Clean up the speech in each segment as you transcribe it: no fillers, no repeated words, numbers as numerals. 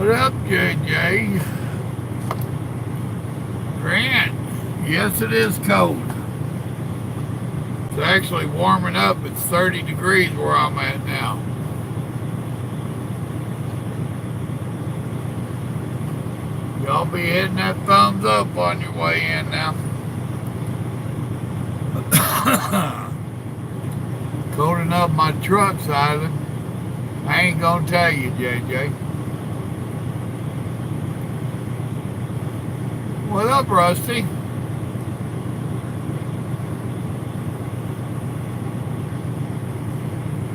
What up, JJ? Grant. Yes, it is cold. It's actually warming up. It's 30 degrees where I'm at now. Y'all be hitting that thumbs up on your way in now. Cold enough my truck's idling. I ain't gonna tell you, JJ. What up, Rusty?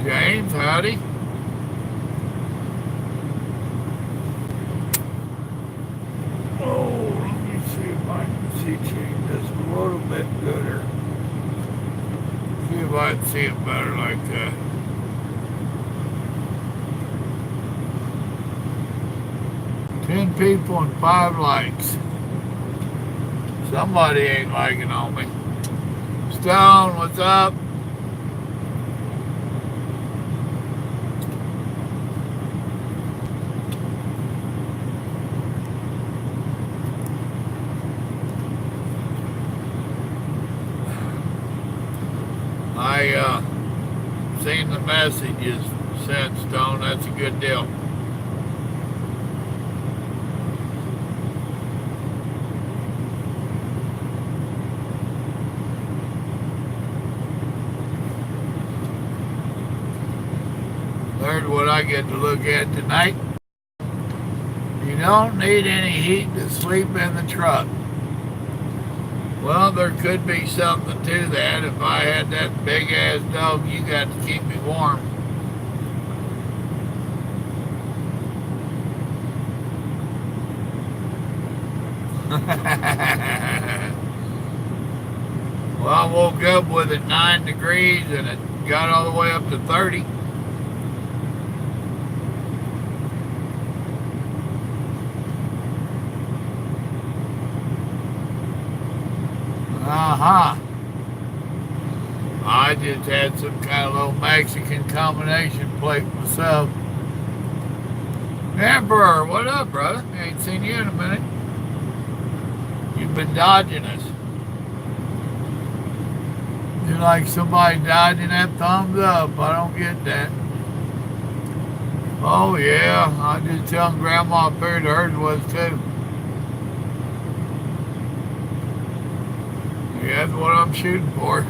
James, howdy. Oh, let me see if I can see change this a little bit gooder. See if I can see it better like that. Ten people and 5 likes. Somebody ain't liking on me. Stone, what's up? I seen the messages sent, Stone. That's a good deal. Learned what I get to look at tonight. You don't need any heat to sleep in the truck. Well, there could be something to that. If I had that big ass dog, you got to keep me warm. Well, I woke up with it 9 degrees and it got all the way up to 30. I just had some kind of little Mexican combination plate myself. Emperor, what up, brother? Ain't seen you in a minute. You've been dodging us. You're like somebody dodging that thumbs up. I don't get that. Oh, yeah. I just telling Grandma I figured hers was too. Yeah, that's what I'm shooting for.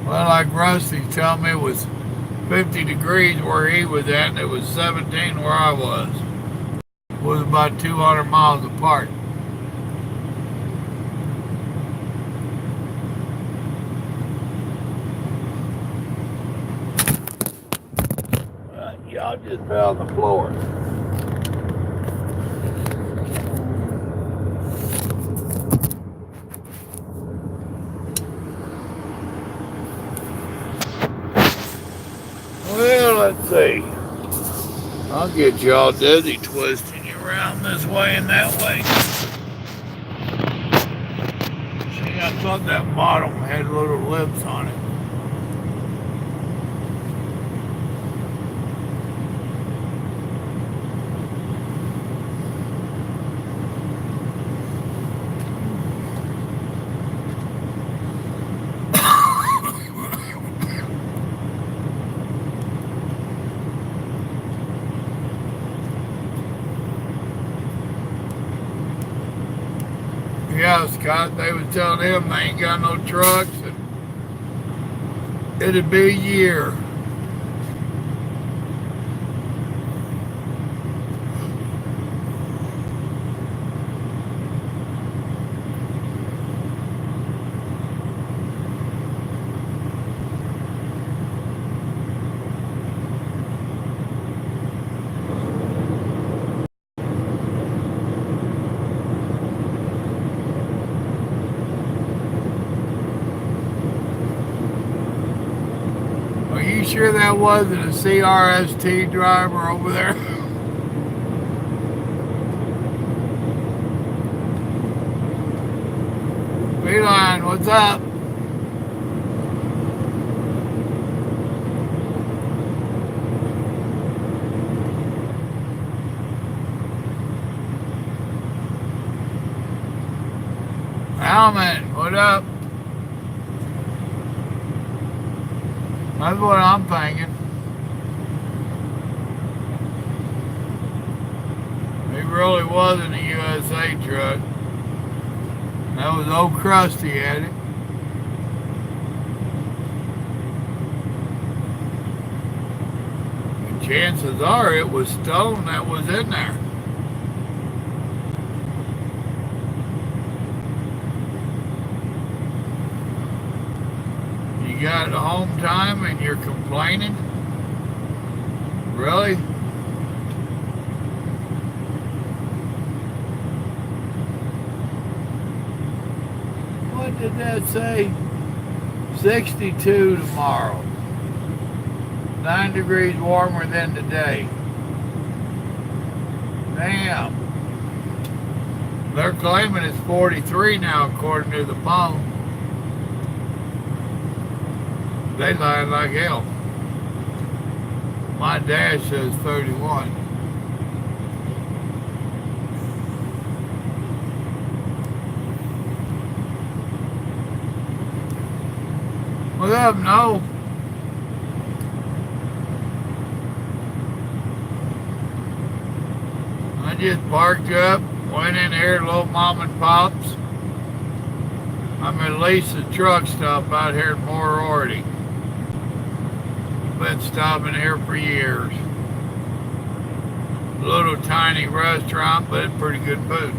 Well, like Rusty telling me it was 50 degrees where he was at, and it was 17 where I was. It was about 200 miles apart. Y'all just fell on the floor. Well, let's see. I'll get y'all dizzy twisting you around this way and that way. See, I thought that bottom had little lips on it. Yeah, Scott, they was telling him they ain't got no trucks and it'd be a year. Are you sure that wasn't a CRST driver over there? Feline, what's up? comment. What up? That's what I'm thinking. He really wasn't a USA truck. That was old Krusty had it. And chances are it was stone that was in there. You got home time and you're complaining? Really? What did that say? 62 tomorrow. 9 degrees warmer than today. Damn. They're claiming it's 43 now according to the phone. They lying like hell. My dash says 31. What's up, no? I just parked up, went in here, little mom and pops. I'm at Lisa's truck stop out here in Moriarty. Been stopping here for years. Little tiny restaurant, but it's pretty good food.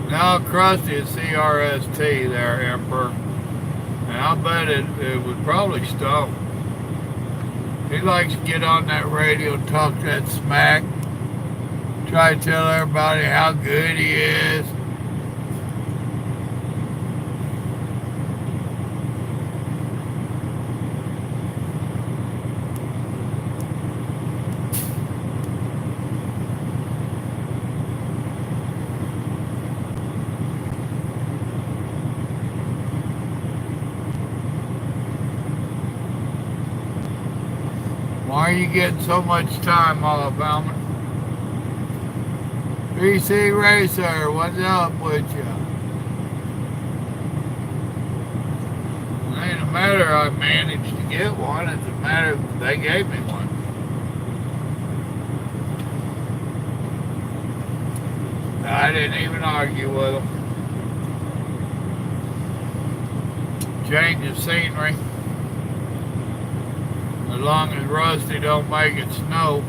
Now Krusty is CRST there, Emperor. And I bet it was probably Stone. He likes to get on that radio, talk that smack, try to tell everybody how good he is. Why are you getting so much time, Alabama? PC Racer, what's up with you? It ain't a matter I managed to get one, it's a matter they gave me one. I didn't even argue with them. Change of scenery. As long as Rusty don't make it snow.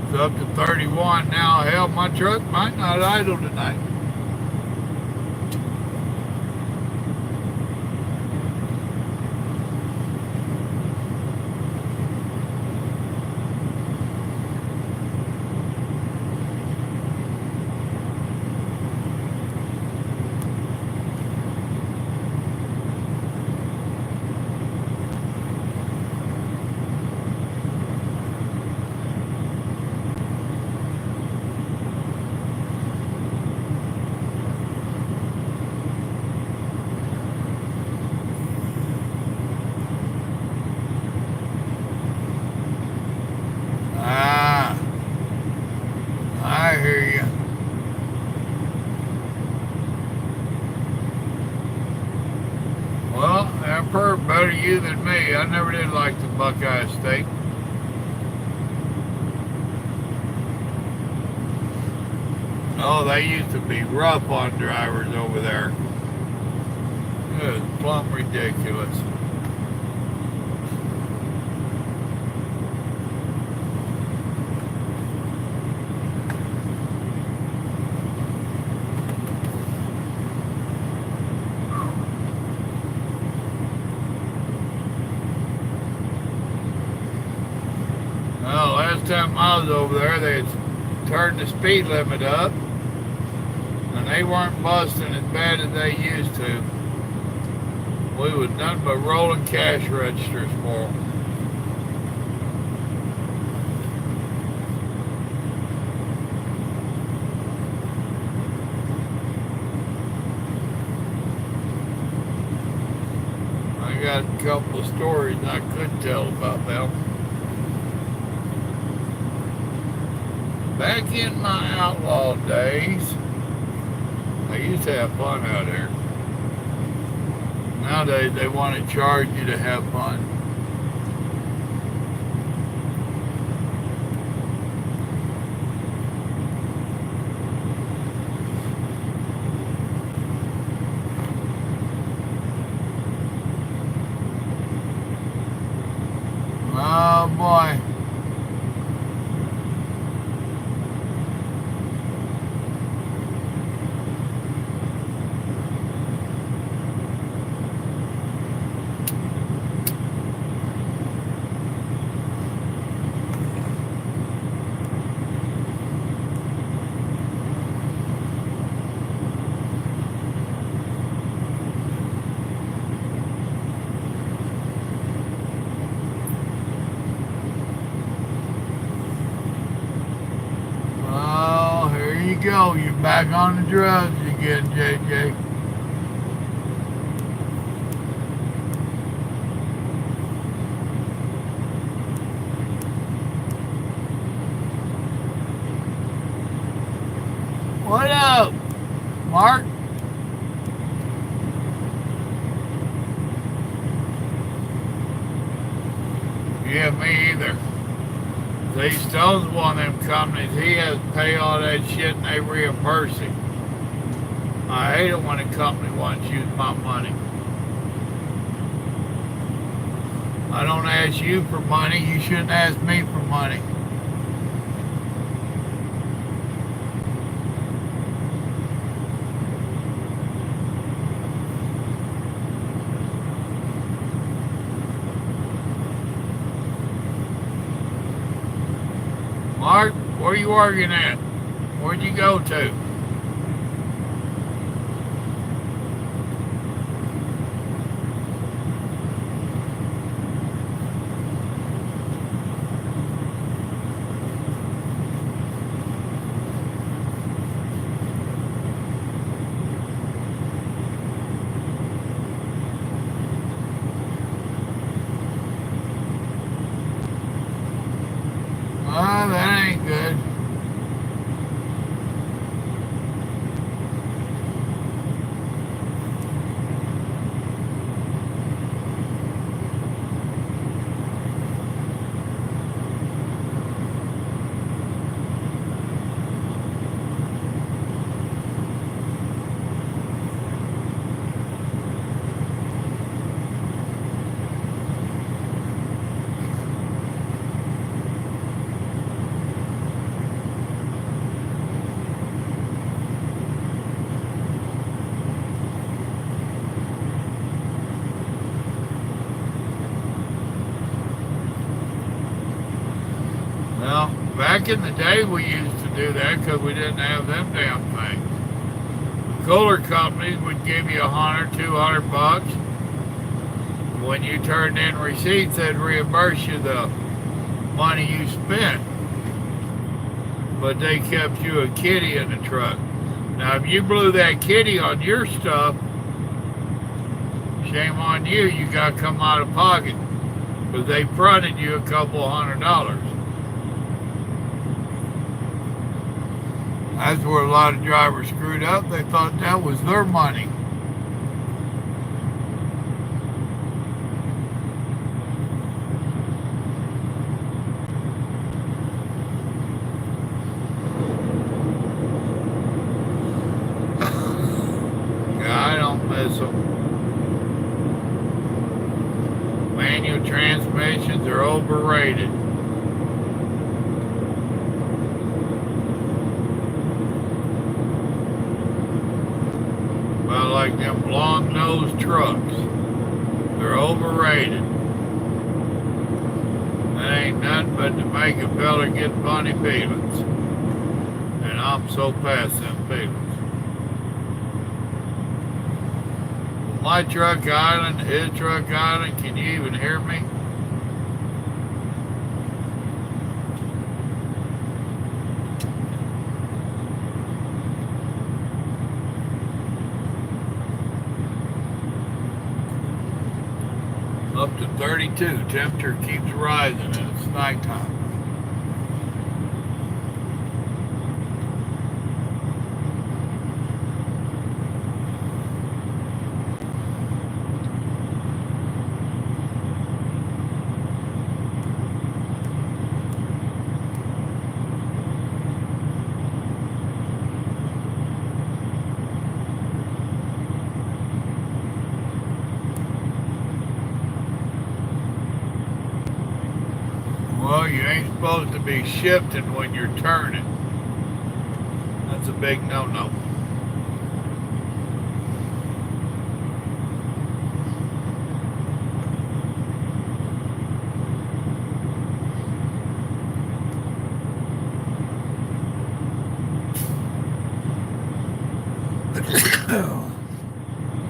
It's up to 31 now. Hell, my truck might not idle tonight. I hear you. Well, Emperor, better you than me. I never did like the Buckeye steak. Oh, they used to be rough on drivers over there. It was plumb ridiculous. Well, last time I was over there, they had turned the speed limit up, and they weren't busting as bad as they used to. We was nothing but rolling cash registers for them. couple of stories I could tell about them. Back in my outlaw days, I used to have fun out there. Nowadays, they want to charge you to have fun. Oh boy. Well, here you go. You're back on the drugs again, JJ. What up, Mark? Yeah, me either. See, Stone's one of them companies, he has to pay all that shit and they reimburse him. I hate it when a company wants to use my money. I don't ask you for money, you shouldn't ask me for money. Mark, where you working at? Where'd you go to? Oh, that ain't good. Well, back in the day we used to do that because we didn't have them damn things. The cooler companies would give you $100, $200. When you turned in receipts, they'd reimburse you the money you spent. But they kept you a kitty in the truck. Now, if you blew that kitty on your stuff, shame on you, you got to come out of pocket. Because they fronted you a couple $100. That's where a lot of drivers screwed up. They thought that was their money. Yeah, I don't miss them. Manual transmissions are overrated. Well, like them long-nosed trucks. They're overrated. That ain't nothing but to make a fella get funny feelings. And I'm so past them feelings. My truck island, his truck island, can you even hear me? too. Temperature keeps rising and it's nighttime. Well, you ain't supposed to be shifting when you're turning. That's a big no-no.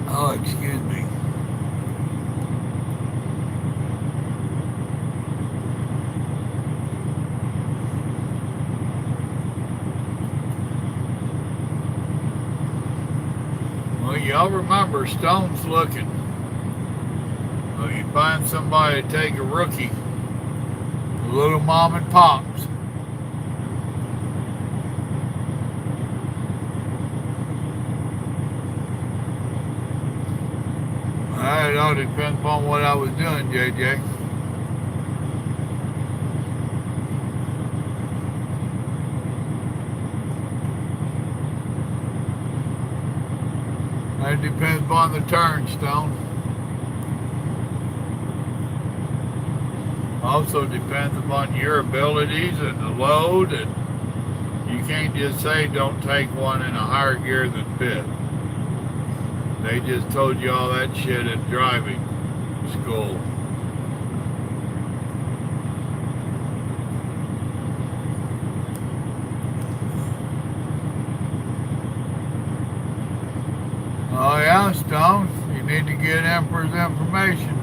Oh, excuse me. Well, y'all remember Stone's looking. Well, you find somebody to take a rookie, a little mom and pops. It all depends upon what I was doing, JJ. It depends upon the turn, Stone. Also depends upon your abilities and the load, and you can't just say don't take one in a higher gear than fifth. They just told you all that shit at driving school. Oh yeah, Stone, you need to get Emperor's information.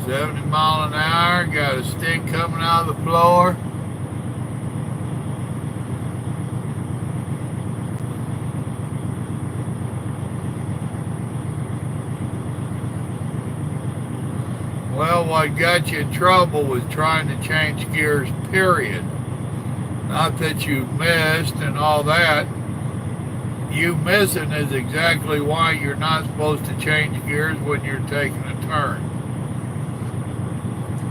$70 miles an hour, got a stick coming out of the floor. Well, what got you in trouble was trying to change gears, period. Not that you missed and all that. You missing is exactly why you're not supposed to change gears when you're taking a turn.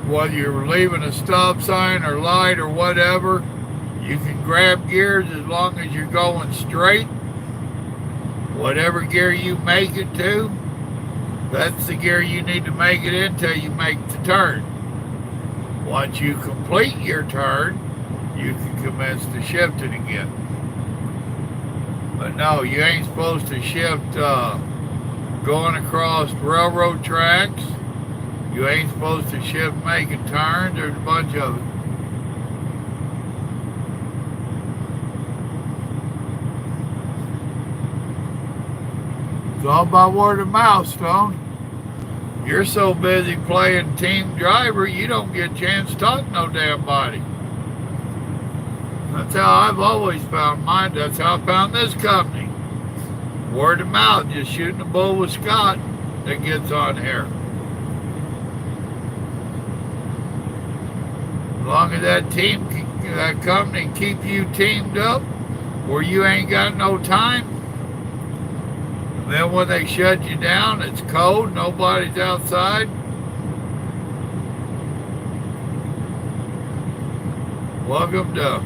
Whether you're leaving a stop sign or light or whatever, you can grab gears as long as you're going straight. Whatever gear you make it to, that's the gear you need to make it in till you make the turn. Once you complete your turn, you can commence to shift it again. But no, you ain't supposed to shift going across railroad tracks. You ain't supposed to shift making turns. There's a bunch of it. It's all by word of mouth, Stone. You're so busy playing team driver, you don't get a chance to talk to no damn body. That's how I've always found mine. That's how I found this company. Word of mouth, just shooting the bull with Scott that gets on here. As long as that company keep you teamed up where you ain't got no time, and then when they shut you down, it's cold, nobody's outside. Welcome to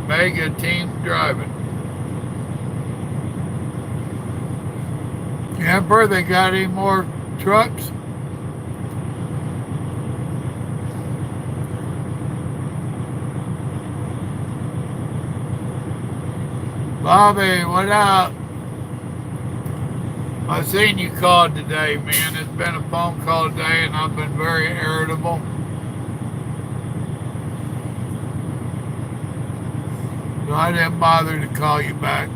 Mega Team Driving. Emperor, they got any more trucks? Bobby, what up? I seen you called today, man. It's been a phone call today and I've been very irritable. So I didn't bother to call you back.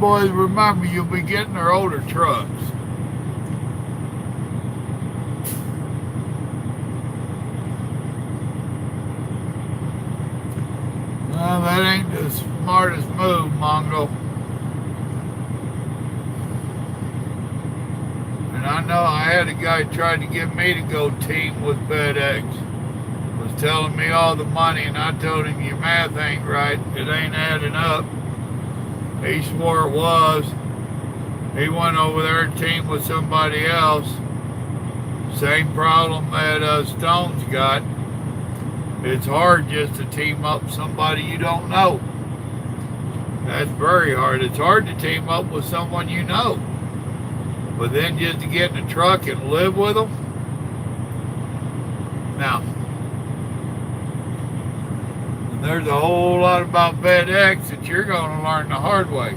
boys, remember, you'll be getting their older trucks. Well, that ain't the smartest move, Mongo. And I know I had a guy trying to get me to go team with FedEx. Was telling me all the money, and I told him, your math ain't right. It ain't adding up. He swore it was. He went over there and teamed with somebody else. Same problem that Stone's got. It's hard just to team up with somebody you don't know. That's very hard. It's hard to team up with someone you know. But then just to get in a truck and live with them? Now, there's a whole lot about FedEx that you're going to learn the hard way.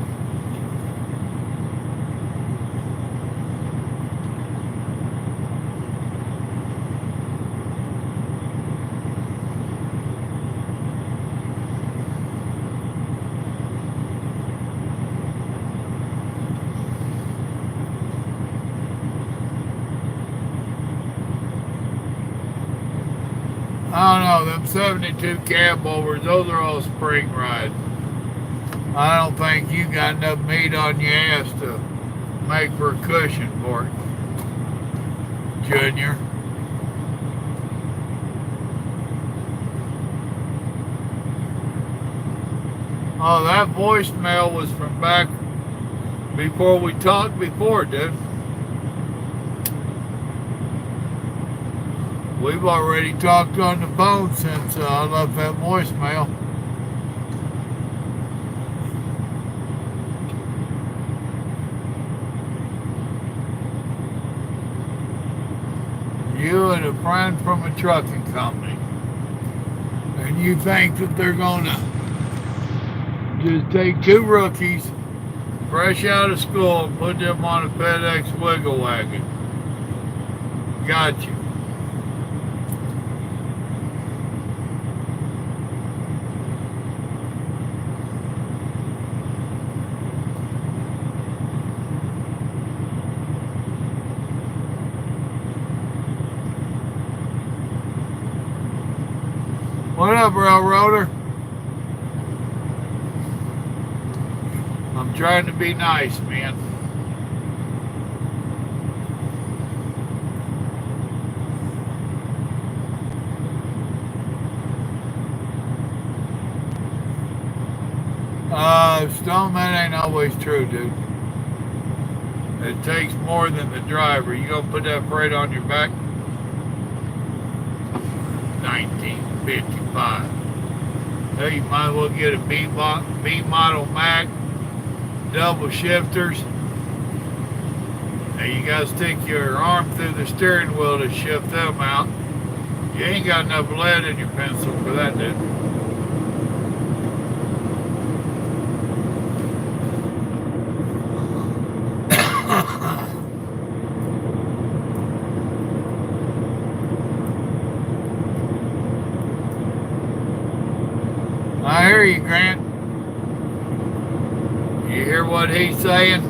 I don't know, them 72 cab overs, those are all spring rides. I don't think you got enough meat on your ass to make for a cushion for it, Junior. Oh, that voicemail was from back before we talked before, dude. We've already talked on the phone since I left that voicemail. You and a friend from a trucking company. And you think that they're going to just take two rookies fresh out of school and put them on a FedEx wiggle wagon. Got you. What up, Railroader? I'm trying to be nice, man. Stone, that ain't always true, dude. It takes more than the driver. You gonna put that freight on your back? 1955. Hell, you might as well get a B model Mac, double shifters. Now you gotta stick your arm through the steering wheel to shift them out. You ain't got enough lead in your pencil for that, dude. I hear you, Grant. You hear what he's saying?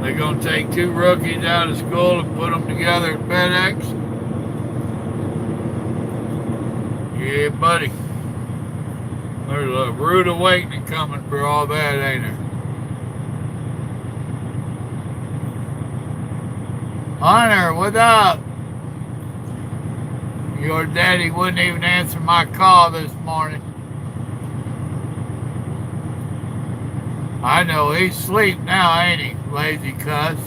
They're going to take two rookies out of school and put them together at FedEx? Yeah, buddy. There's a rude awakening coming for all that, ain't there? Hunter, what up? Your daddy wouldn't even answer my call this morning. I know he's asleep now, ain't he, lazy cuss?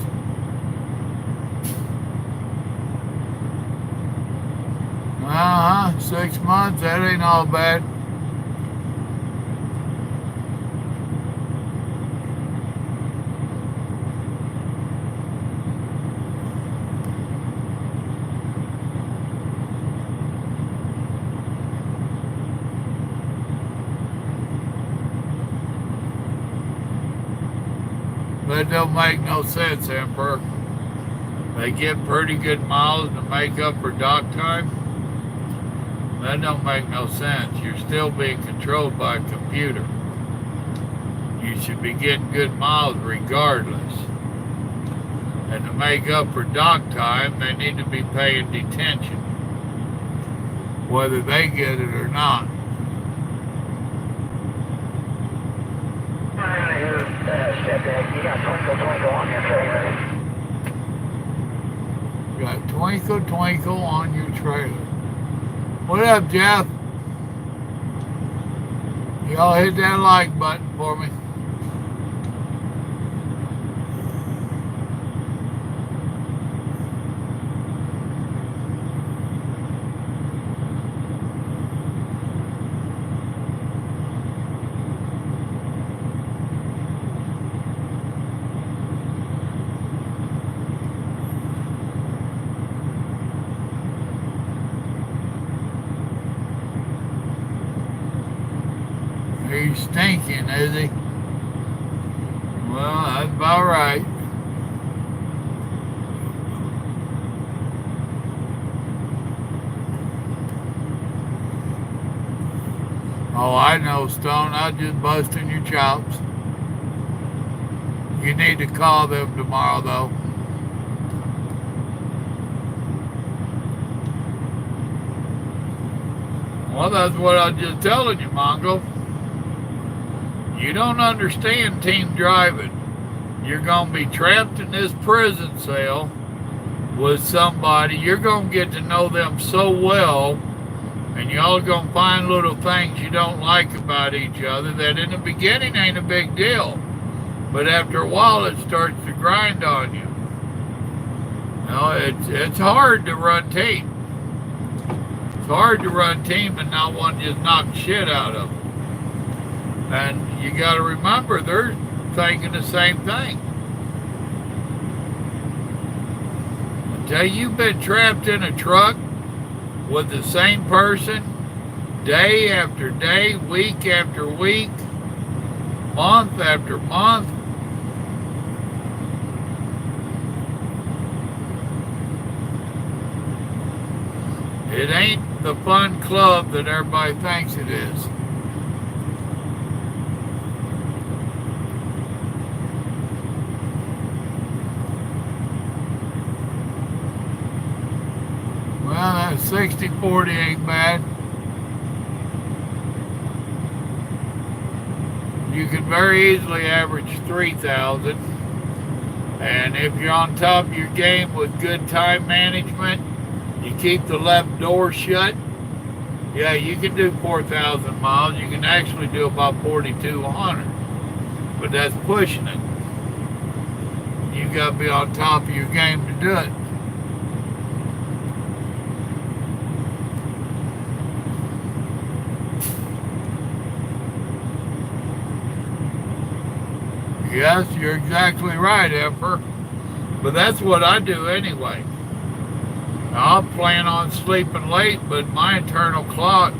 Uh-huh, 6 months, that ain't all bad. That don't make no sense, Emperor. They get pretty good miles to make up for dock time. That don't make no sense. You're still being controlled by a computer. You should be getting good miles regardless. And to make up for dock time, they need to be paying detention, whether they get it or not. You got Twinkle Twinkle on your trailer. You got Twinkle Twinkle on your trailer. What up, Jeff? Y'all hit that like button for me. He's stinking, is he? Well, that's about right. Oh, I know, Stone. I'm just busting your chops. You need to call them tomorrow, though. Well, that's what I was just telling you, Mongo. You don't understand team driving. You're going to be trapped in this prison cell with somebody. You're going to get to know them so well, and y'all are going to find little things you don't like about each other that in the beginning ain't a big deal. But after a while, it starts to grind on you. You know, it's hard to run team. It's hard to run team and not want to just knock shit out of them. And you got to remember, they're thinking the same thing. Until you've been trapped in a truck with the same person day after day, week after week, month after month, it ain't the fun club that everybody thinks it is. Well, that 60-40 ain't bad. You can very easily average 3,000. And if you're on top of your game with good time management, you keep the left door shut, yeah, you can do 4,000 miles. You can actually do about 4,200. But that's pushing it. You got to be on top of your game to do it. Yes, you're exactly right, Emperor. But that's what I do anyway. I'll plan on sleeping late, but my internal clock,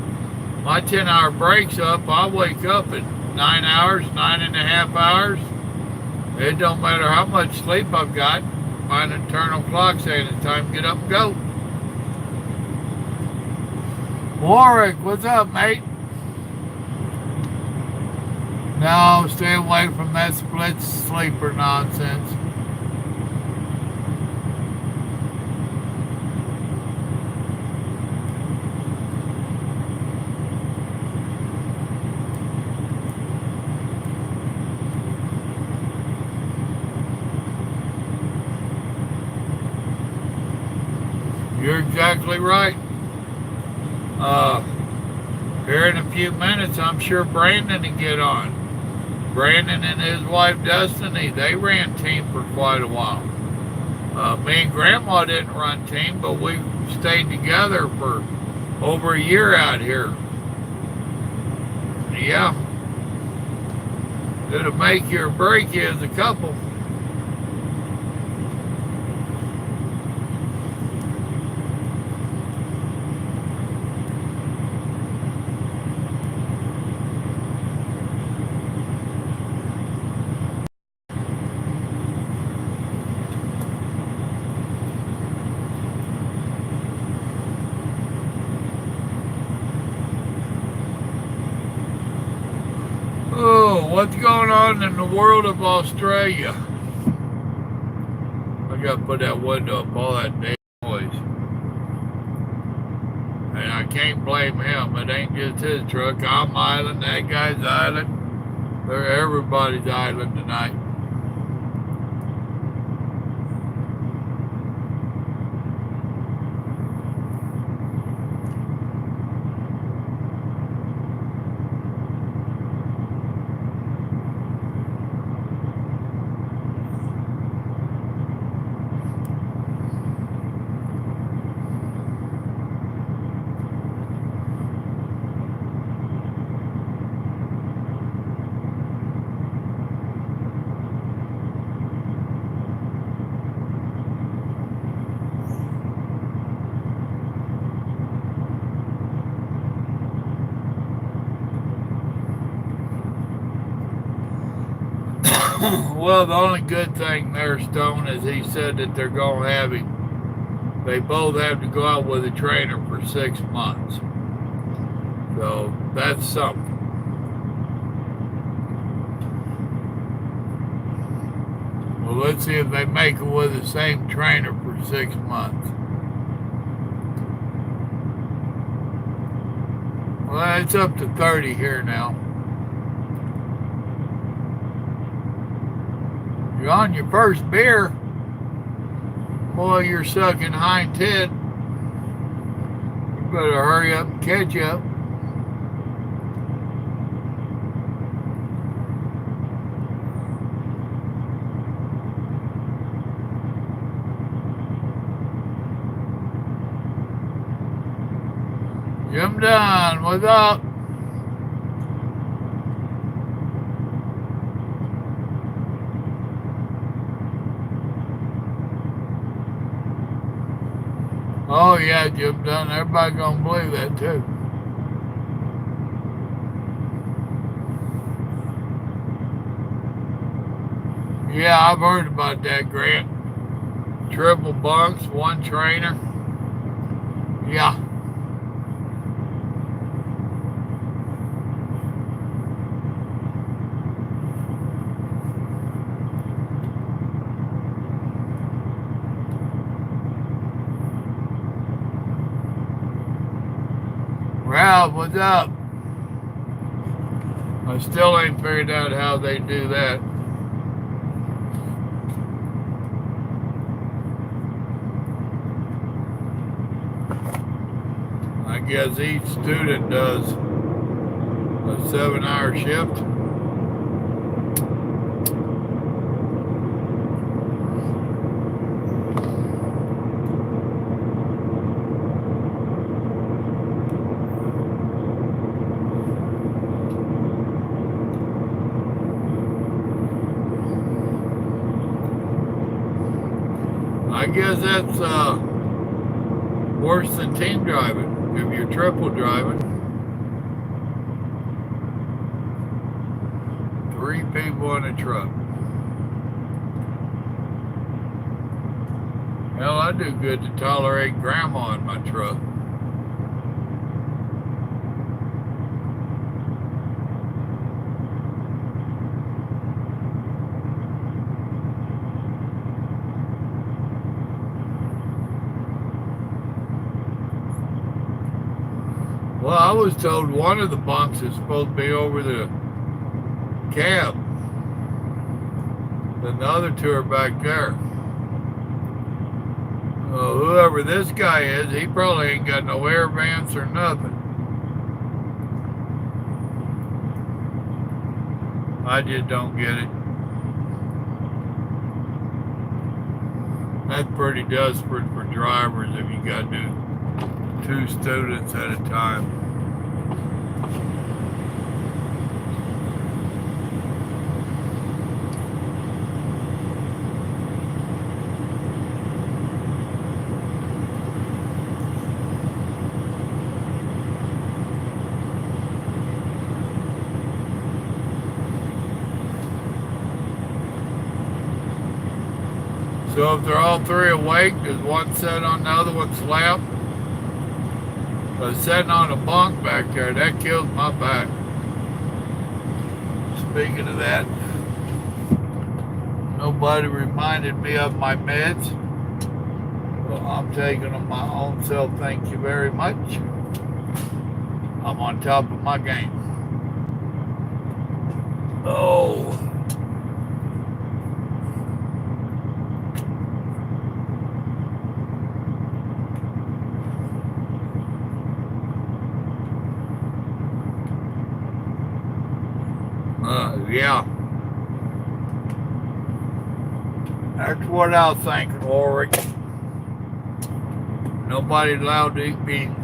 my 10-hour break's up. I wake up at 9 hours, 9.5 hours. It don't matter how much sleep I've got. My internal clock saying it's time to get up and go. Warwick, what's up, mate? No, stay away from that split sleeper nonsense. You're exactly right. Here in a few minutes, I'm sure Brandon will get on. Brandon and his wife Destiny, they ran team for quite a while. Me and Grandma didn't run team, but we stayed together for over a year out here. Yeah. It'll make you or break you as a couple. what's going on in the world of Australia? I gotta put that window up, all that damn noise. And I can't blame him. It ain't just his truck. I'm island, that guy's island. They're everybody's island tonight. Well, the only good thing there, Stone, is he said that they're going to have him. They both have to go out with a trainer for 6 months. So that's something. Well, let's see if they make it with the same trainer for 6 months. Well, it's up to 30 here now. You're on your first beer. Boy, you're sucking hind tit. You better hurry up and catch up. Jim Dunn, what's up? Oh yeah, Jim Dunn. Everybody gonna believe that too. Yeah, I've heard about that, Grant. Triple bunks, one trainer. Yeah. Ralph, what's up? I still ain't figured out how they do that. I guess each student does a 7-hour shift. I guess that's worse than team driving if you're triple driving. 3 people in a truck. Hell, I do good to tolerate grandma in my truck. Well, I was told one of the bunks is supposed to be over the cab. Then the other 2 are back there. Whoever this guy is, he probably ain't got no air vents or nothing. I just don't get it. That's pretty desperate for drivers if you got to do 2 students at a time. So if they're all 3 awake, does one sit on the other one's lap? But sitting on a bunk back there, that kills my back. Speaking of that, nobody reminded me of my meds. Well, I'm taking them my own self. Thank you very much. I'm on top of my game. Oh. Yeah. That's what I was thinking, Warwick. Nobody's allowed to eat beans.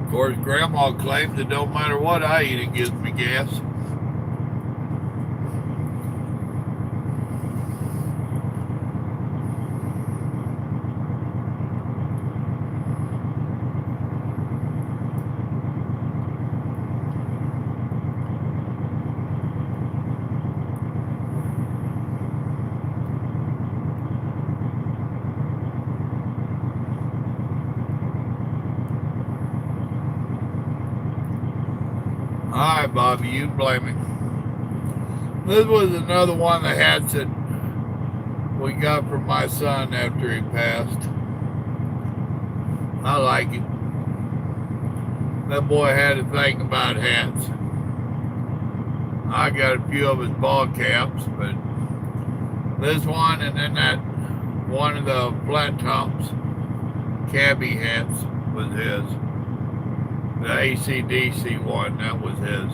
Of course, Grandma claims it don't matter what I eat, it gives me gas. Alright, Bobby, you blame me. This was another one of the hats that we got from my son after he passed. I like it. That boy had a thing about hats. I got a few of his ball caps, but this one and then that one of the flat tops cabbie hats was his. The AC/DC one, that was his.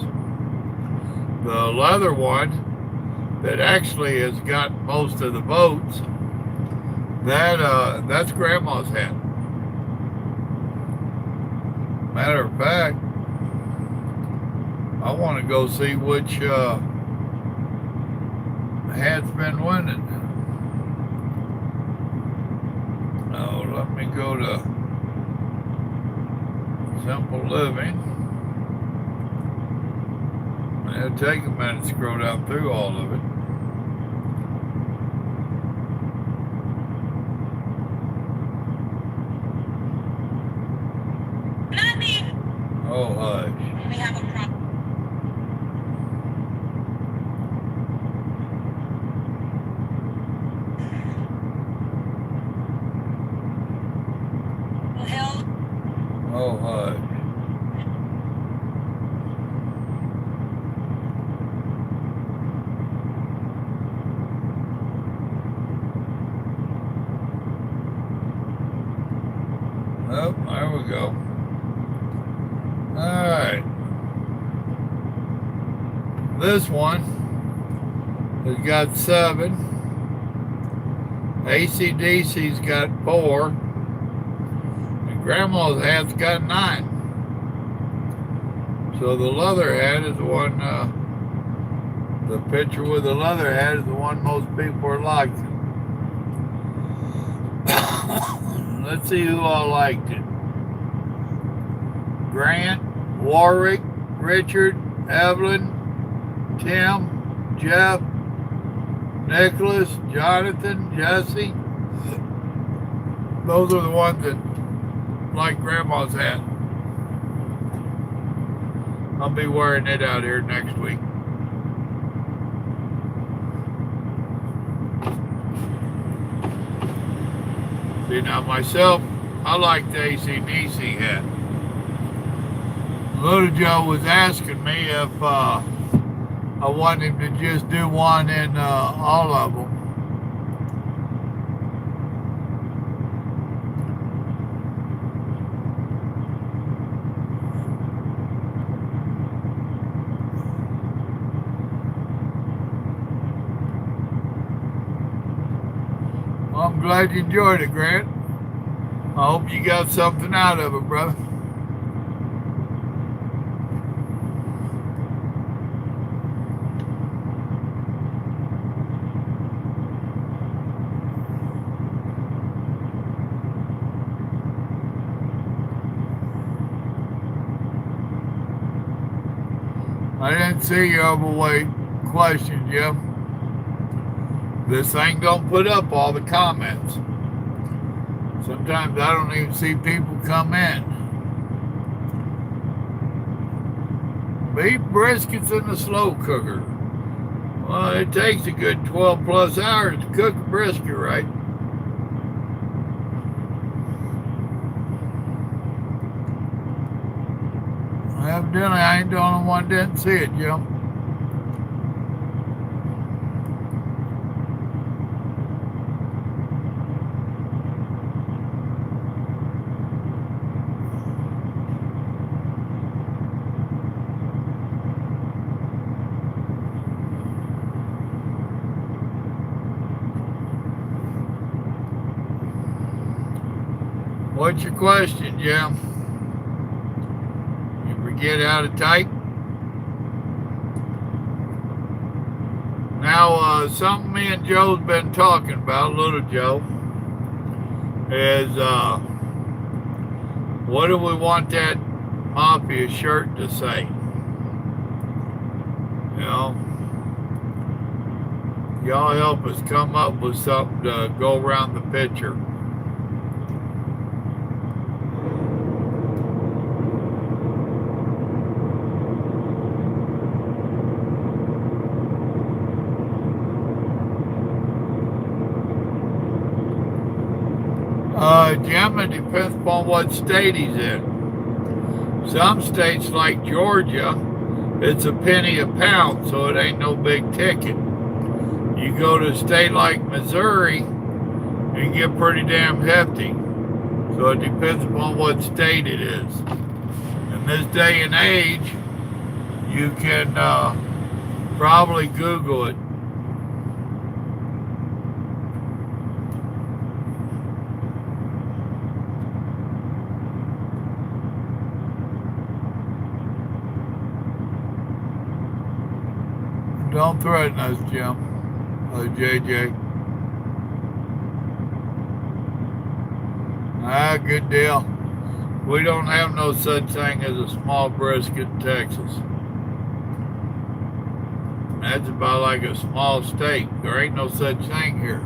The leather one that actually has got most of the votes, that's Grandma's hat. Matter of fact, I want to go see which hat's been winning. Oh, let me go to Simple Living. It'll take a minute to scroll down through all of it. Oh, hush. We have a problem. Oh, hush. Oh, there we go. Alright. This one has got 7. AC/DC's got 4. And Grandma's hat's got 9. So the leather hat is the one, the picture with the leather hat is the one most people are liking. Let's see who all liked it. Grant, Warwick, Richard, Evelyn, Tim, Jeff, Nicholas, Jonathan, Jesse. Those are the ones that like Grandma's hat. I'll be wearing it out here next week. See, now myself, I like the AC/DC hat. Little Joe was asking me if I wanted him to just do one in all of them. Well, I'm glad you enjoyed it, Grant. I hope you got something out of it, brother. I didn't see your overweight question, Jim. This thing don't put up all the comments. Sometimes I don't even see people come in. Beef briskets in the slow cooker. Well, it takes a good 12 plus hours to cook a brisket, right? Evidently, I ain't the only one that didn't see it, Jim. What's your question, Jim? You forget how to type? Now, something me and Joe's been talking about, little Joe, is what do we want that Mafia shirt to say? You know, y'all help us come up with something to go around the picture. Jim, it depends upon what state he's in. Some states like Georgia, it's a penny a pound, so it ain't no big ticket. You go to a state like Missouri, it can get pretty damn hefty. So it depends upon what state it is. In this day and age, you can probably Google it. Don't threaten us, Jim. JJ. Good deal. We don't have no such thing as a small brisket in Texas. That's about like a small steak. There ain't no such thing here.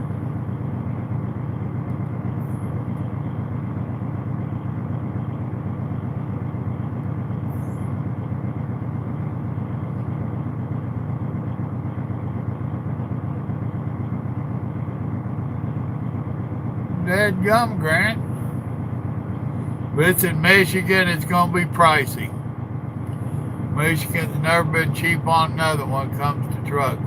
Dadgum, Grant. If it's in Michigan, it's going to be pricey. Michigan's never been cheap on nothing when it comes to trucks.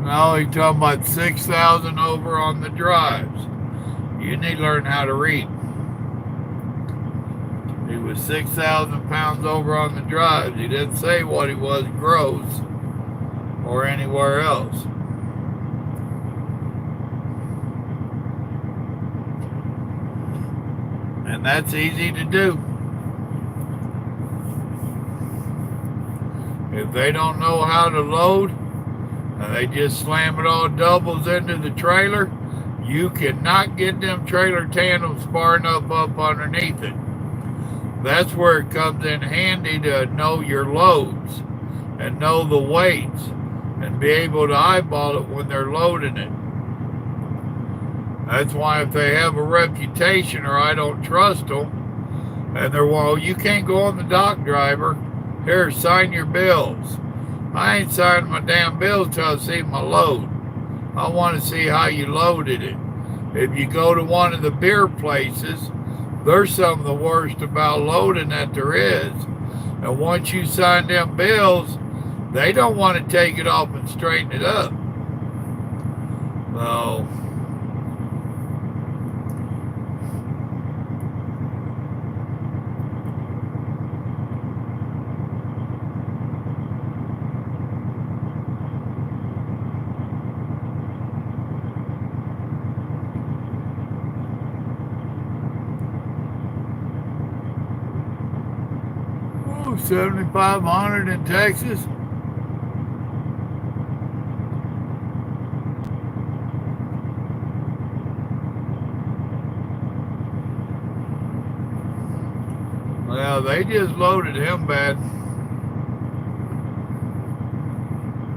Now he's talking about 6,000 over on the drives. You need to learn how to read. He was 6,000 pounds over on the drives. He didn't say what he was gross or anywhere else. And that's easy to do. If they don't know how to load and they just slam it all doubles into the trailer, you cannot get them trailer tandems far enough up underneath it. That's where it comes in handy to know your loads and know the weights and be able to eyeball it when they're loading it. That's why if they have a reputation or I don't trust them, and they're, well, you can't go on the dock, driver. Here, sign your bills. I ain't signing my damn bills till I see my load. I want to see how you loaded it. If you go to one of the beer places, they're some of the worst about loading that there is. And once you sign them bills, they don't want to take it off and straighten it up. So, $7,500 in Texas. Well, Yeah, they just loaded him bad.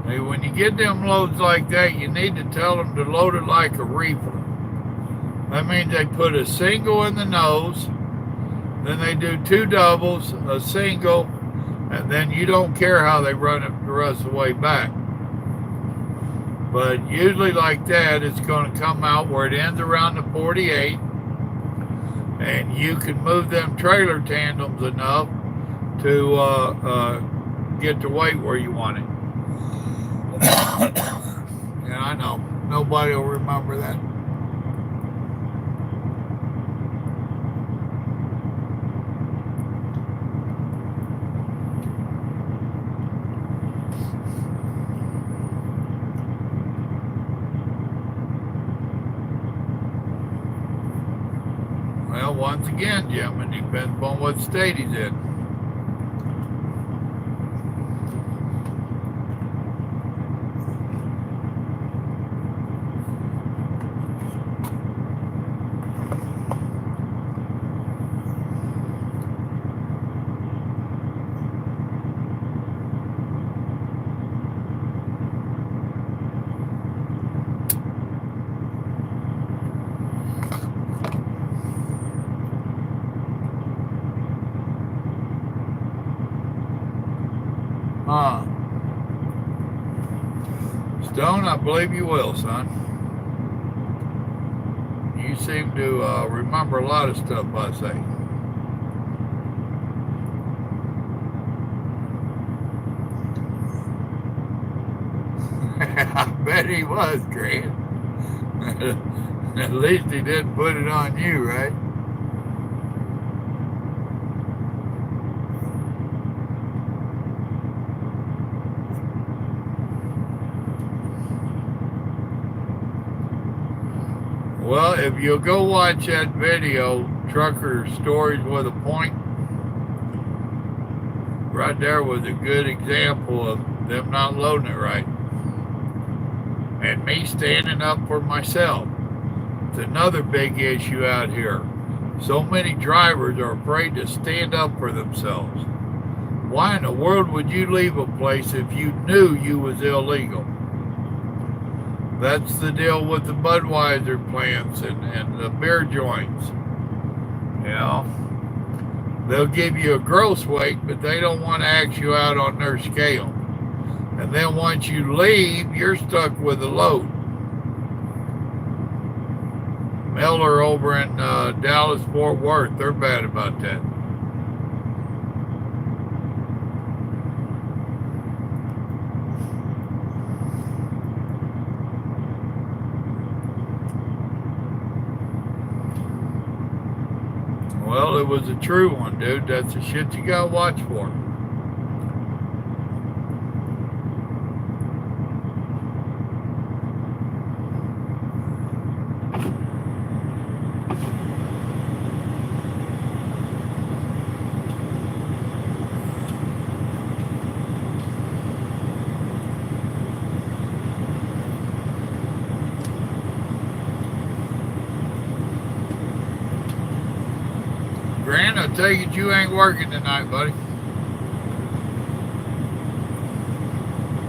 Hey, when you get them loads like that, you need to tell them to load it like a reefer. That means they put a single in the nose, then they do 2 doubles, a single, and then you don't care how they run it the rest of the way back. But usually like that, it's going to come out where it ends around the 48, and you can move them trailer tandems enough to get the weight where you want it. Yeah, I know. Nobody will remember that. Well, once again, Jim, it depends upon what state he's in. Stone, I believe you will, son. You seem to remember a lot of stuff I say. I bet he was, Grant. At least he didn't put it on you, right? Well, if you'll go watch that video, Trucker Stories with a Point, right there was a good example of them not loading it right. And me standing up for myself. It's another big issue out here. So many drivers are afraid to stand up for themselves. Why in the world would you leave a place if you knew you was illegal? That's the deal with the Budweiser plants and the beer joints. You know, they'll give you a gross weight, but they don't want to ask you out on their scale. And then once you leave, you're stuck with a load. Miller over in Dallas, Fort Worth, they're bad about that. Well, it was a true one, dude. That's the shit you gotta watch for. Grant, I take it you ain't working tonight, buddy.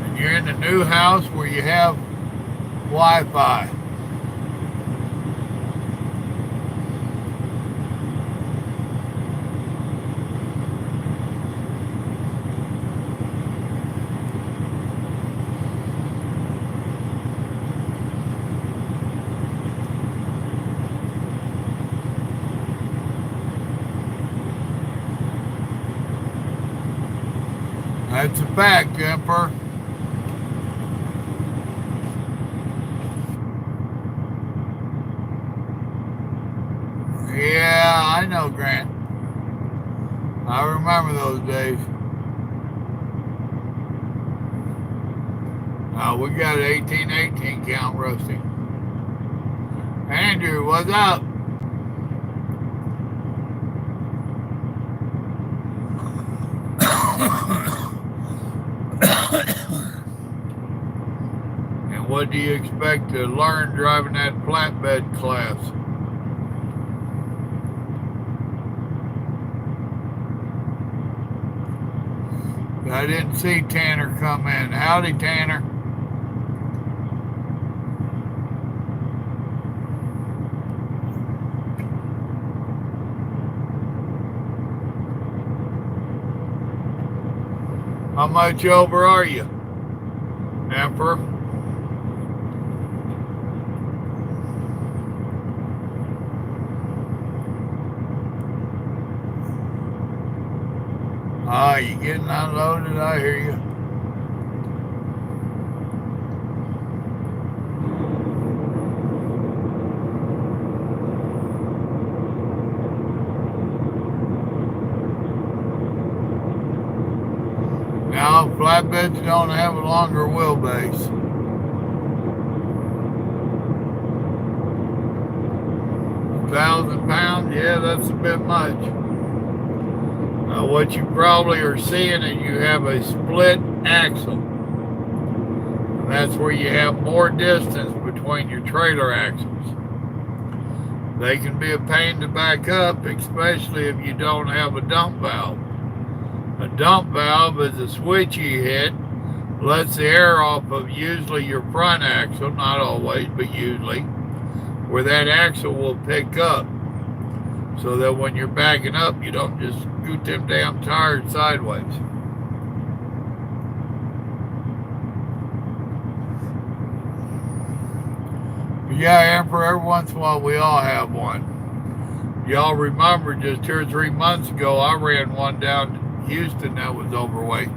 And you're in the new house where you have Wi-Fi. That's a fact, Emperor. Yeah, I know, Grant. I remember those days. We got an 1818 count, Rusty. Andrew, what's up? And what do you expect to learn driving that flatbed class? I didn't see Tanner come in. Howdy, Tanner. How much over are you, Emperor? Ah, you getting unloaded? I hear you. Now, flatbeds don't have a longer wheelbase. £1,000? Yeah, that's a bit much. What you probably are seeing is you have a split axle. And that's where you have more distance between your trailer axles. They can be a pain to back up, especially if you don't have a dump valve. A dump valve is a switch you hit, lets the air off of usually your front axle, not always, but usually, where that axle will pick up. So that when you're backing up, you don't just scoot them damn tires sideways. But yeah, Emperor, every once in a while we all have one. Y'all remember just 2 or 3 months ago, I ran one down to Houston that was overweight.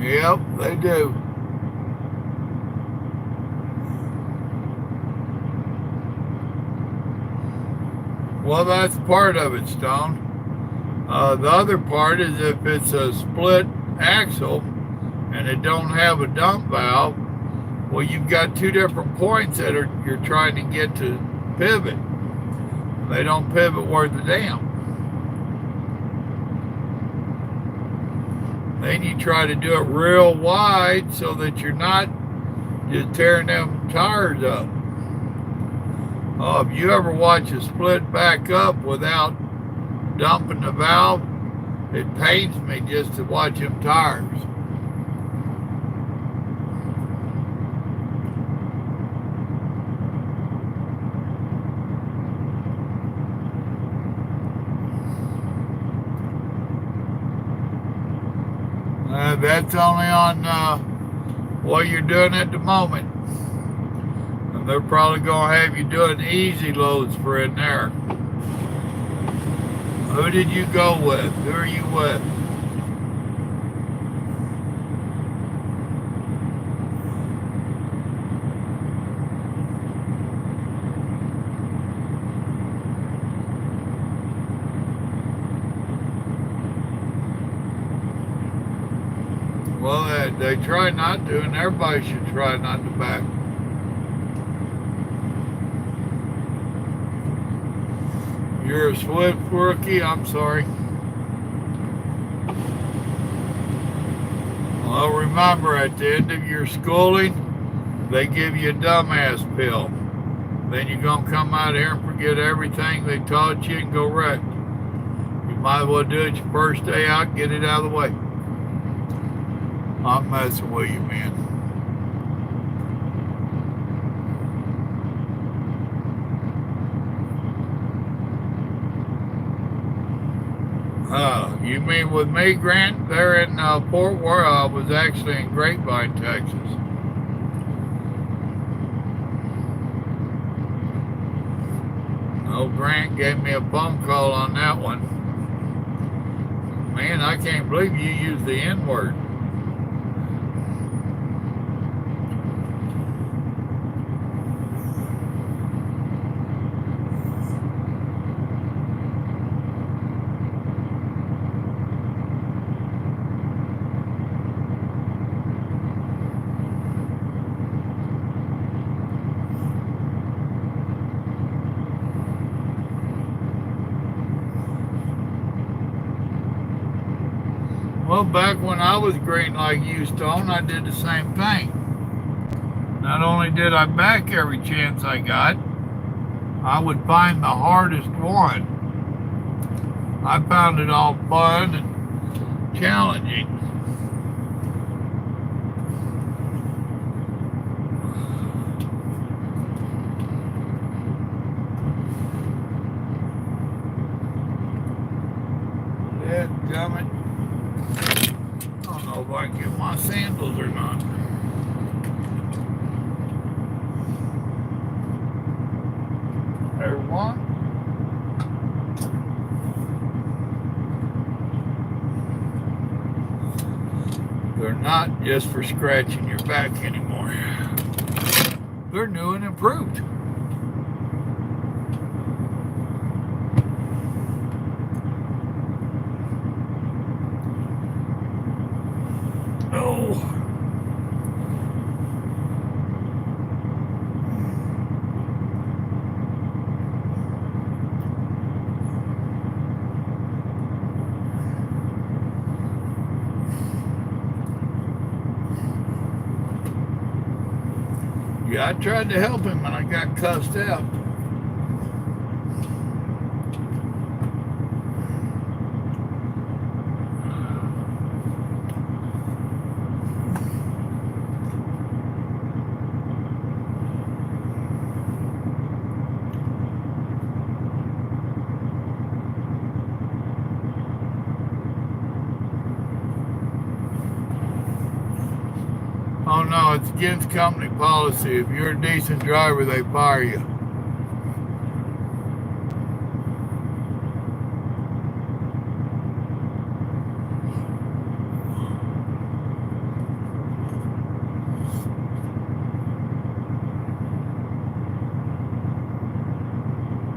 Yep, they do. Well, that's part of it, Stone. The other part is if it's a split axle and it don't have a dump valve, well, you've got 2 different points that you're trying to get to pivot. They don't pivot worth a damn. Then you try to do it real wide so that you're not just tearing them tires up. Oh, if you ever watch a split back up without dumping the valve, it pains me just to watch them tires. That's only on what you're doing at the moment. And they're probably going to have you doing easy loads for in there. Who did you go with? Who are you with? Well, they try not to, and everybody should try not to back. You're a Swift rookie? I'm sorry. Well, remember, at the end of your schooling, they give you a dumbass pill. Then you're going to come out here and forget everything they taught you and go wreck. You might as well do it your first day out, get it out of the way. I'm messing with you, man. You mean with me, Grant? They're in Fort Worth. I was actually in Grapevine, Texas. Oh, Grant gave me a phone call on that one. Man, I can't believe you used the N-word. Well, back when I was green like you, Stone, I did the same thing. Not only did I back every chance I got, I would find the hardest one. I found it all fun and challenging. Dadgummit. I don't know if I can get my sandals or not. There's one. They're not just for scratching your back anymore. They're new and improved. Oh. Yeah, I tried to help him and I got cussed out. Oh no, it's against company policy. If you're a decent driver, they fire you.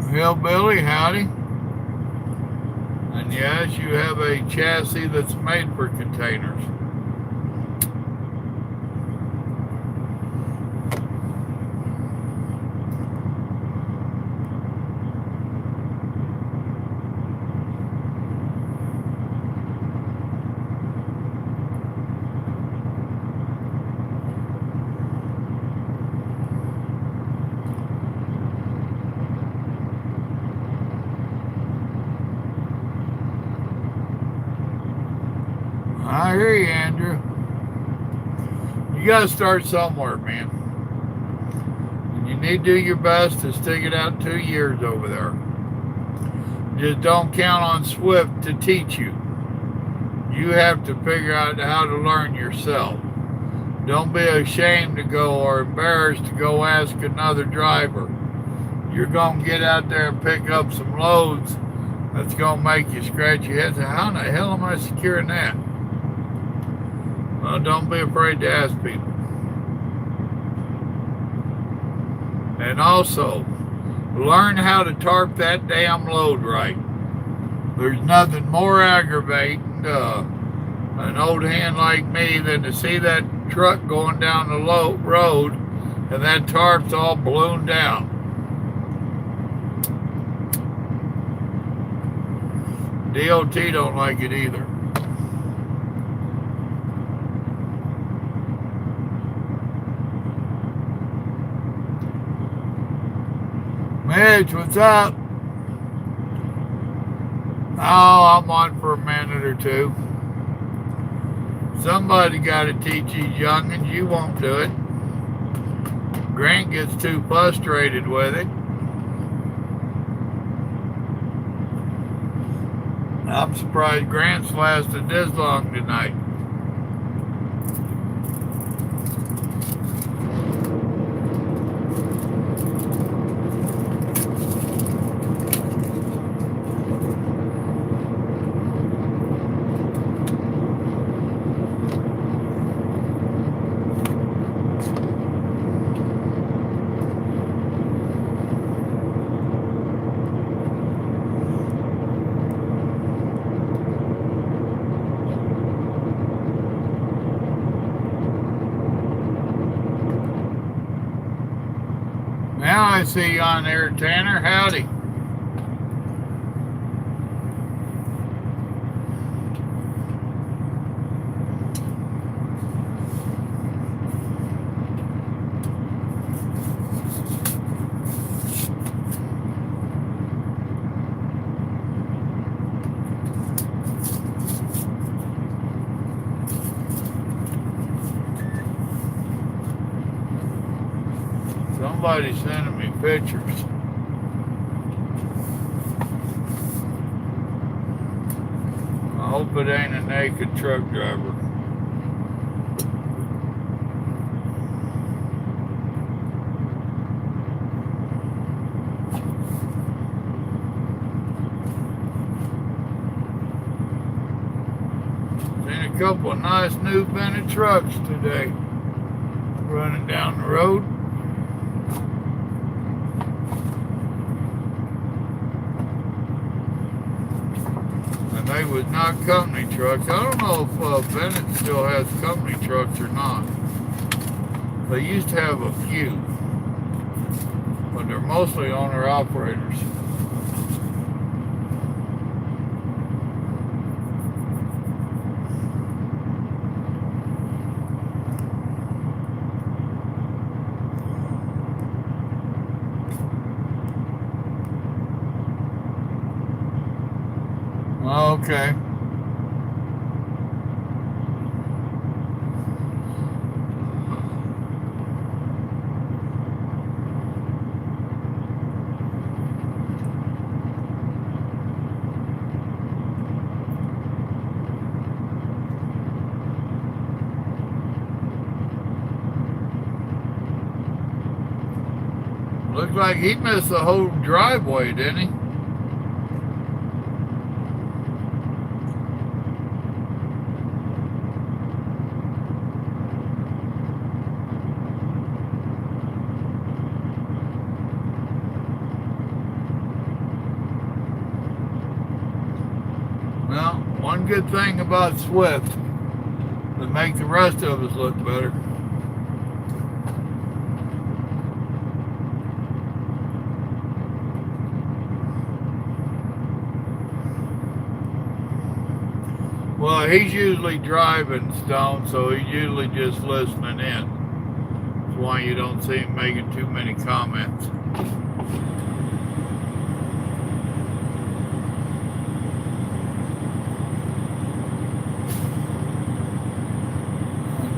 Hillbilly, howdy. And yes, you have a chassis that's made for containers. I hear you, Andrew. You gotta start somewhere, man. And you need to do your best to stick it out 2 years over there. Just don't count on Swift to teach you. You have to figure out how to learn yourself. Don't be ashamed to go or embarrassed to go ask another driver. You're gonna get out there and pick up some loads that's gonna make you scratch your head. How in the hell am I securing that? Well, don't be afraid to ask people. And also, learn how to tarp that damn load right. There's nothing more aggravating to an old hand like me than to see that truck going down the road and that tarp's all ballooned out. DOT don't like it either. Mitch, what's up? Oh, I'm on for a minute or two. Somebody got to teach these youngins. You won't do it. Grant gets too frustrated with it. I'm surprised Grant's lasted this long tonight. Now I see you on there, Tanner. Howdy. Somebody's sending me pictures. I hope it ain't a naked truck driver. Seen a couple of nice new Bennett trucks today running down the road. And they was not company trucks. I don't know if Bennett still has company trucks or not. They used to have a few, but they're mostly owner-operators. Okay. Looks like he missed the whole driveway, didn't he? Well, one good thing about Swift, they make the rest of us look better. Well, he's usually driving, Stone, so he's usually just listening in. That's why you don't see him making too many comments.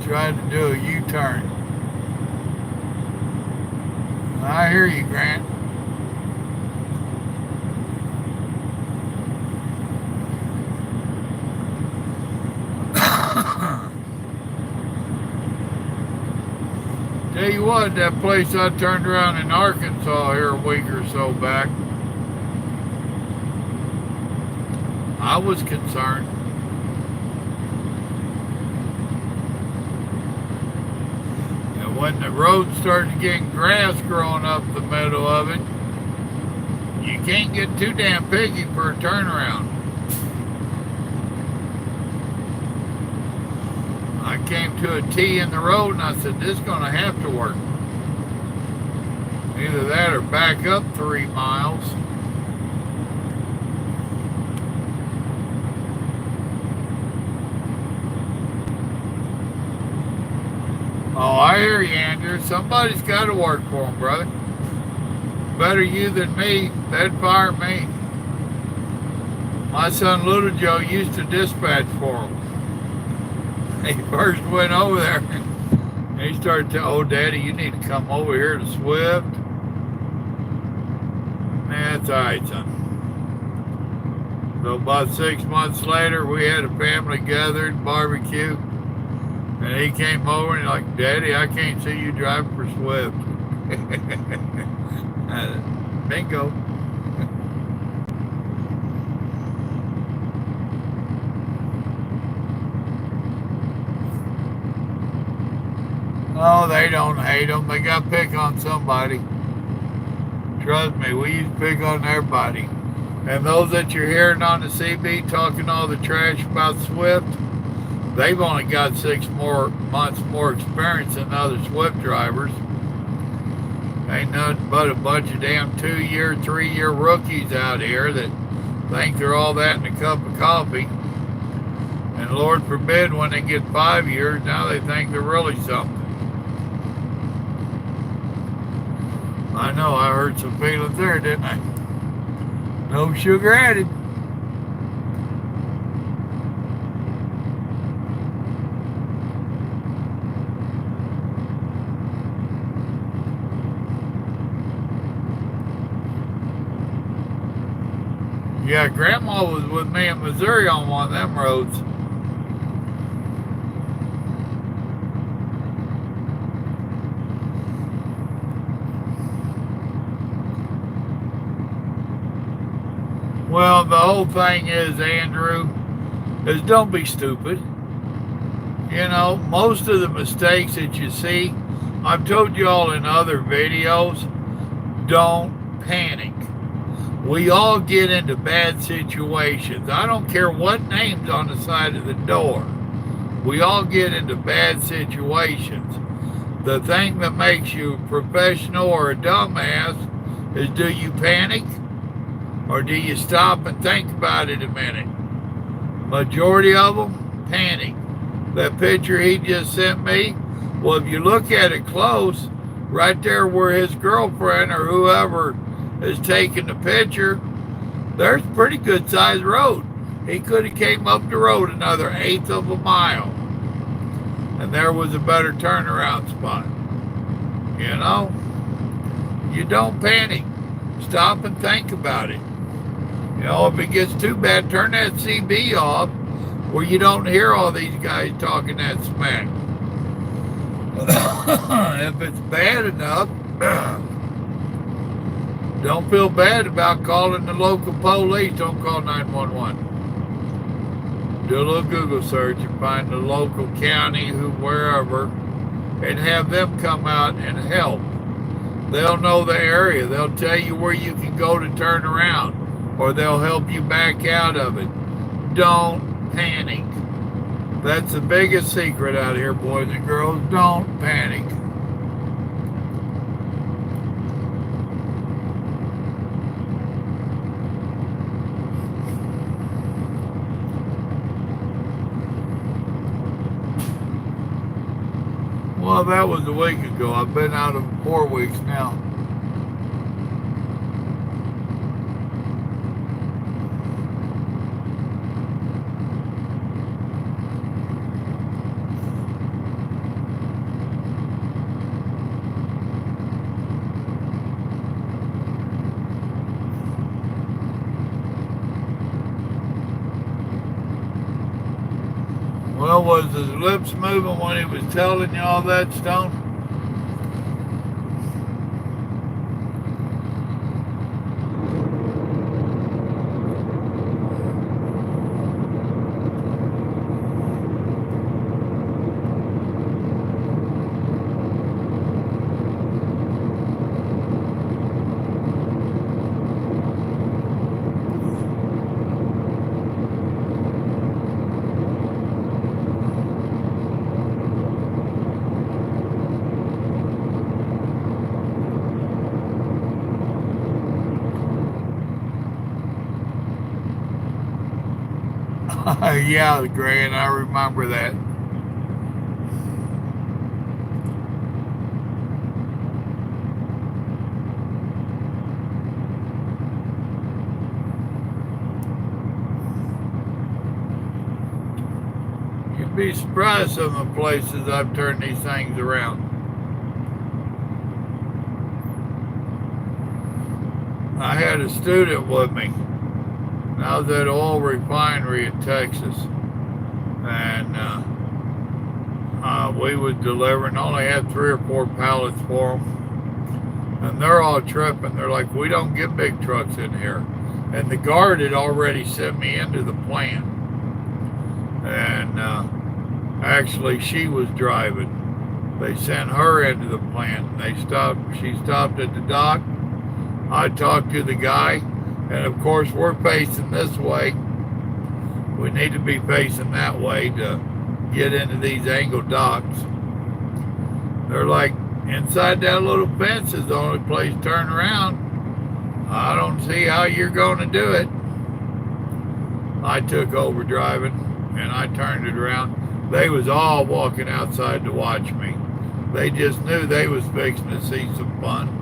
Tried to do a U-turn. I hear you, Grant. Tell you what, that place I turned around in Arkansas here a week or so back, I was concerned. When the road started getting grass growing up the middle of it, you can't get too damn picky for a turnaround. I came to a T in the road and I said, this is going to have to work. Either that or back up 3 miles. Oh, I hear you, Andrew. Somebody's got to work for him, brother. Better you than me. They'd fire me. My son Little Joe used to dispatch for him. He first went over there and he started telling, oh, Daddy, you need to come over here to Swift. That's all right, son. So about 6 months later, we had a family gathered, barbecue. And he came over and he's like, Daddy, I can't see you driving for Swift. Bingo. Oh, they don't hate them. They got to pick on somebody. Trust me, we used to pick on everybody. And those that you're hearing on the CB talking all the trash about Swift, they've only got 6 more months more experience than other Swift drivers. Ain't nothing but a bunch of damn 2-year, 3-year rookies out here that think they're all that in a cup of coffee. And Lord forbid when they get 5 years, now they think they're really something. I know, I hurt some feelings there, didn't I? No sugar added. Yeah, Grandma was with me in Missouri on one of them roads. Well, the whole thing is, Andrew, is don't be stupid. You know, most of the mistakes that you see, I've told you all in other videos, don't panic. We all get into bad situations. I don't care what name's on the side of the door. We all get into bad situations. The thing that makes you professional or a dumbass is, do you panic or do you stop and think about it a minute? Majority of them panic. That picture he just sent me, well, if you look at it close, right there where his girlfriend or whoever is taking the picture, there's a pretty good sized road. He could have came up the road another eighth of a mile, and there was a better turnaround spot. You know, you don't panic. Stop and think about it. You know, if it gets too bad, turn that CB off where you don't hear all these guys talking that smack. If it's bad enough, don't feel bad about calling the local police. Don't call 911. Do a little Google search and find the local county, wherever, and have them come out and help. They'll know the area. They'll tell you where you can go to turn around, or they'll help you back out of it. Don't panic. That's the biggest secret out here, boys and girls. Don't panic. Well, that was a week ago. I've been out of 4 weeks now. Well, was his lips moving when he was telling you all that, Stone? Yeah, Grant, I remember that. You'd be surprised some of the places I've turned these things around. I had a student with me. I was at an oil refinery in Texas, and we was delivering. Only had 3 or 4 pallets for them, and they're all tripping. They're like, "We don't get big trucks in here." And the guard had already sent me into the plant, and actually she was driving. They sent her into the plant. And they stopped. She stopped at the dock. I talked to the guy. And of course, we're facing this way. We need to be facing that way to get into these angled docks. They're like, inside that little fence is the only place to turn around. I don't see how you're going to do it. I took over driving and I turned it around. They was all walking outside to watch me. They just knew they was fixing to see some fun.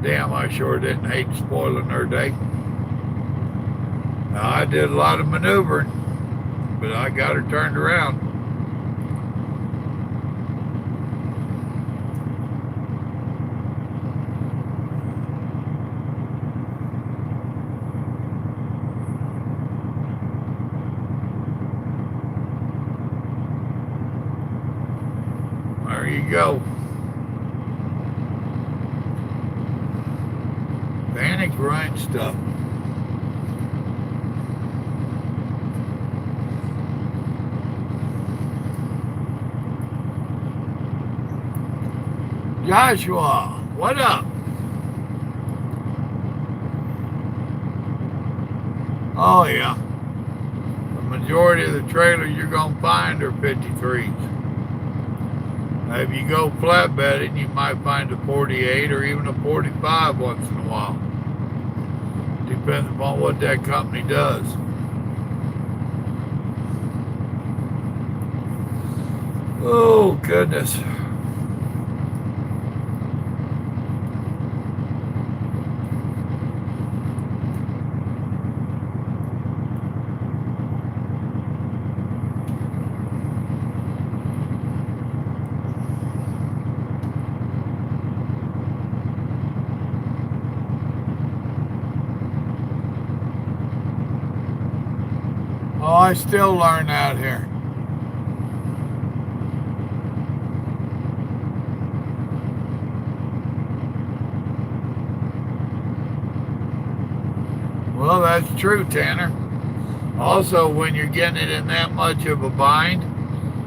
Damn, I sure didn't hate spoiling their day. Now, I did a lot of maneuvering, but I got her turned around. you go. Panic right stuff. Joshua, what up? Oh yeah. The majority of the trailers you're gonna find are 53s. Now, if you go flatbedding, you might find a 48 or even a 45 once in a while. Depends upon what that company does. Oh goodness. Oh, I still learn out here. Well, that's true, Tanner. Also, when you're getting it in that much of a bind,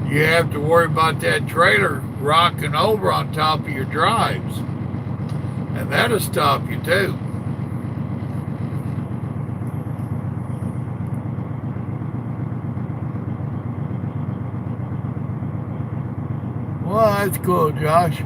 you have to worry about that trailer rocking over on top of your drives. And that'll stop you too. Well, that's cool, Josh.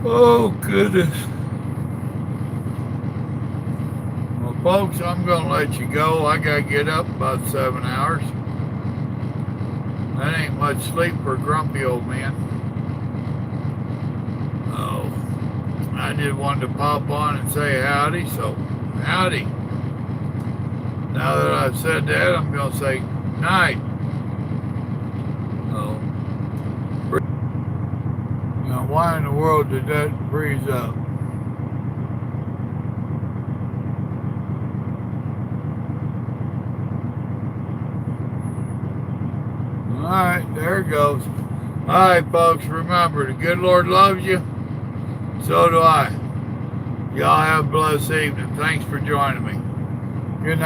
Oh, goodness. Well, folks, I'm going to let you go. I got to get up about 7 hours. That ain't much sleep for a grumpy old man. Oh, I just wanted to pop on and say howdy, so howdy. Now that I've said that, I'm going to say night. Oh. Now, why in the world did that freeze up? All right, there it goes. All right, folks, remember, the good Lord loves you. So do I. Y'all have a blessed evening. Thanks for joining me.